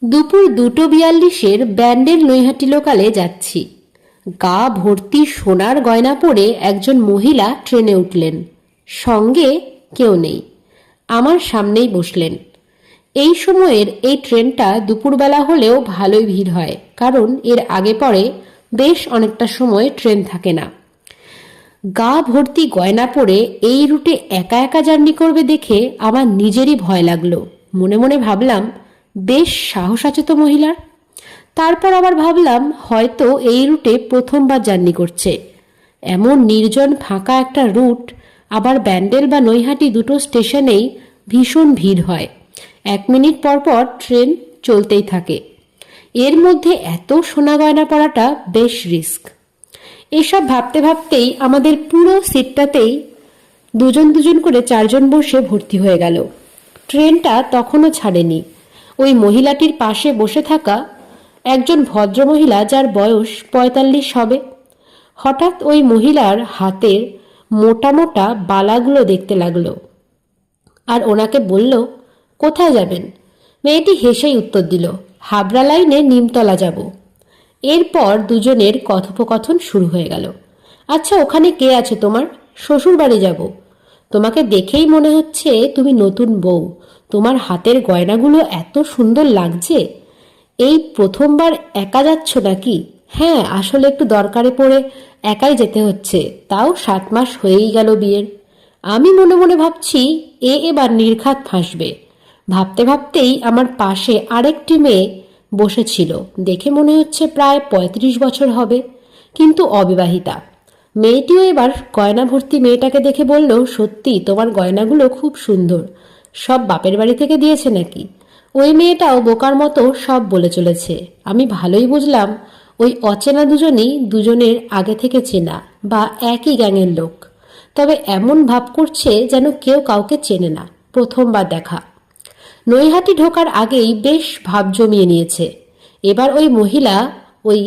দুপুর 2:42 ব্যান্ডেল নৈহাটি লোকালে যাচ্ছি। গা ভর্তি সোনার গয়না পরে একজন মহিলা ট্রেনে উঠলেন। সঙ্গে কেউ নেই, আমার সামনেই বসলেন। এই সময়ের এই ট্রেনটা দুপুরবেলা হলেও ভালোই ভিড় হয়, কারণ এর আগে পরে বেশ অনেকটা সময় ট্রেন থাকে না। গা ভর্তি গয়না পরে এই রুটে একা একা জার্নি করবে দেখে আমার নিজেরই ভয় লাগলো। মনে মনে ভাবলাম, বেশ সাহস আছে তো মহিলার। তারপর আবার ভাবলাম, হয়তো এই রুটে প্রথমবার জার্নি করছে। এমন নির্জন ফাঁকা একটা রুট, আবার ব্যান্ডেল বা নৈহাটি দুটো স্টেশনেই ভীষণ ভিড় হয়। 1 মিনিট পর পর ট্রেন চলতেই থাকে। এর মধ্যে এত সোনা গয়না পরাটা বেশ রিস্ক। এসব ভাবতে ভাবতেই আমাদের পুরো সিটটাতেই দুজন দুজন করে 4 জন বসে ভর্তি হয়ে গেল। ট্রেনটা তখনও ছাড়েনি। ওই মহিলাটির পাশে বসে থাকা একজন ভদ্রমহিলা, যার বয়স 45 হবে, হঠাৎ ওই মহিলার হাতের মোটা মোটা বালাগুলো দেখতে লাগলো আর ওনাকে বলল, কোথায় যাবেন? মেয়েটি হেসেই উত্তর দিল, হাবড়া লাইনে নিমতলা যাব। এরপর দুজনের কথোপকথন শুরু হয়ে গেল। আচ্ছা, ওখানে কে আছে তোমার? শ্বশুর বাড়ি যাব। তোমাকে দেখেই মনে হচ্ছে তুমি নতুন বউ। তোমার হাতের গয়নাগুলো এত সুন্দর লাগছে। এই প্রথমবার একা যাচ্ছ নাকি? হ্যাঁ, আসলে একটু দরকারে পড়ে একাই যেতে হচ্ছে, তাও 7 মাস হয়েই গেল বিয়ের। আমি মনে মনে ভাবছি, এবার নির্ঘাত ফাঁসবে। ভাবতে ভাবতেই আমার পাশে আরেকটি মেয়ে বসেছিল। দেখে মনে হচ্ছে প্রায় 35 বছর হবে, কিন্তু অবিবাহিতা। মেয়েটিও এবার গয়না ভর্তি মেয়েটাকে দেখে বলল, সত্যি তোমার গয়নাগুলো খুব সুন্দর। সব বাপের বাড়ি থেকে দিয়েছে নাকি? ওই মেয়েটাও বোকার মতো সব বলে চলেছে। আমি ভালোই বুঝলাম ওই অচেনা দুজনই দুজনের আগে থেকে চেনা বা একই গ্যাংয়ের লোক। তবে এমন ভাব করছে যেন কেউ কাউকে চেনে না, প্রথমবার দেখা। নৈহাটি ঢোকার আগেই বেশ ভাব জমিয়ে নিয়েছে। এবার ওই মহিলা ওই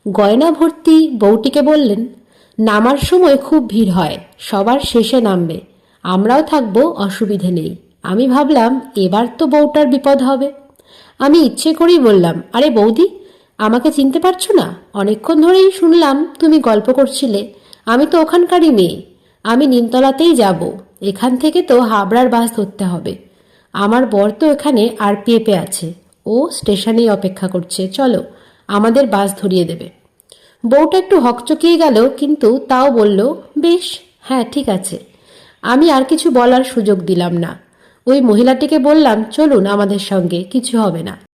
গয়না ভর্তি বউটিকে বললেন, নামার সময় খুব ভিড় হয়, সবার শেষে নামবে। আমরাও থাকবো, অসুবিধে নেই। আমি ভাবলাম, এবার তো বউটার বিপদ হবে। আমি ইচ্ছে করেই বললাম, আরে বৌদি, আমাকে চিনতে পারছো না? অনেকক্ষণ ধরেই শুনলাম তুমি গল্প করছিলে। আমি তো ওখানকারই মেয়ে। আমি নিমতলাতেই যাব। এখান থেকে তো হাবড়ার বাস ধরতে হবে। আমার বর তো এখানে আরপিএফে আছে, ও স্টেশনেই অপেক্ষা করছে। চলো, আমাদের বাস ধরিয়ে দেবে। বউটা একটু হকচকিয়ে গেল, কিন্তু তাও বলল, বেশ, হ্যাঁ ঠিক আছে। আমি আর কিছু বলার সুযোগ দিলাম না। ওই মহিলাটিকে বললাম, চলুন আমাদের সঙ্গে, কিছু হবে না।